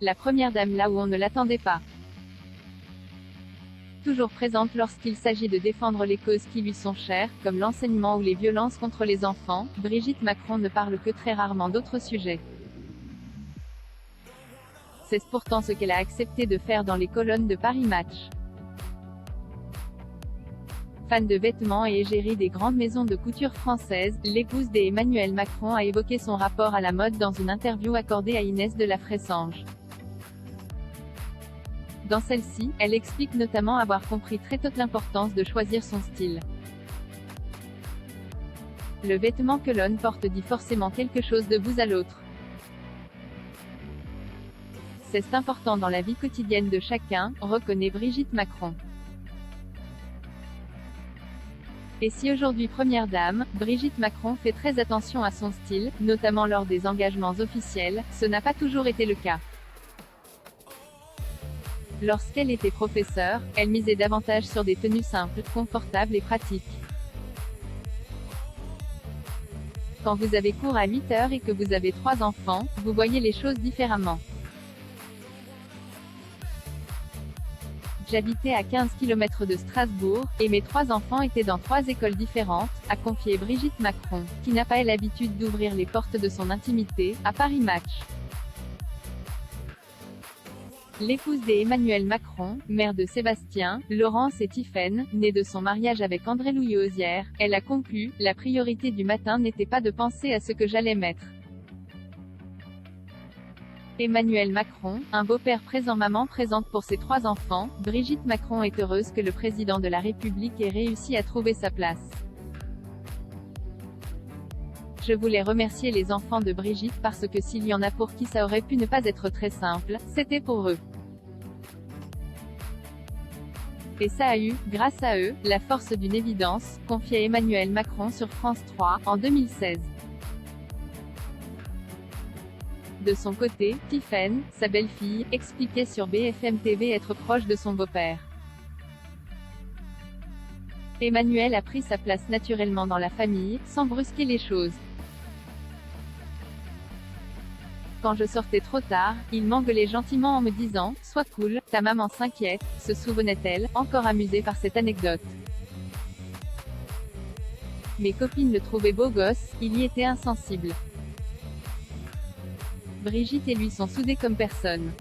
La première dame là où on ne l'attendait pas. Toujours présente lorsqu'il s'agit de défendre les causes qui lui sont chères, comme l'enseignement ou les violences contre les enfants, Brigitte Macron ne parle que très rarement d'autres sujets. C'est pourtant ce qu'elle a accepté de faire dans les colonnes de Paris Match. Fan de vêtements et égérie des grandes maisons de couture françaises, l'épouse d'Emmanuel Macron a évoqué son rapport à la mode dans une interview accordée à Inès de la Fressange. Dans celle-ci, elle explique notamment avoir compris très tôt l'importance de choisir son style. Le vêtement que l'on porte dit forcément quelque chose de vous à l'autre. C'est important dans la vie quotidienne de chacun, reconnaît Brigitte Macron. Et si aujourd'hui première dame, Brigitte Macron fait très attention à son style, notamment lors des engagements officiels, ce n'a pas toujours été le cas. Lorsqu'elle était professeure, elle misait davantage sur des tenues simples, confortables et pratiques. Quand vous avez cours à 8 heures et que vous avez 3 enfants, vous voyez les choses différemment. J'habitais à 15 km de Strasbourg, et mes 3 enfants étaient dans 3 écoles différentes, a confié Brigitte Macron, qui n'a pas l'habitude d'ouvrir les portes de son intimité, à Paris Match. L'épouse d'Emmanuel Macron, mère de Sébastien, Laurence et Tiphaine, née de son mariage avec André Louis-Osière, elle a conclu, la priorité du matin n'était pas de penser à ce que j'allais mettre. Emmanuel Macron, un beau-père présent, maman présente pour ses 3 enfants, Brigitte Macron est heureuse que le président de la République ait réussi à trouver sa place. Je voulais remercier les enfants de Brigitte parce que s'il y en a pour qui ça aurait pu ne pas être très simple, c'était pour eux. Et ça a eu, grâce à eux, la force d'une évidence, confiait Emmanuel Macron sur France 3, en 2016. De son côté, Tiphaine, sa belle-fille, expliquait sur BFM TV être proche de son beau-père. Emmanuel a pris sa place naturellement dans la famille, sans brusquer les choses. Quand je sortais trop tard, il m'engueulait gentiment en me disant « Sois cool, ta maman s'inquiète », se souvenait-elle, encore amusée par cette anecdote. Mes copines le trouvaient beau gosse, il y était insensible. Brigitte et lui sont soudés comme personne.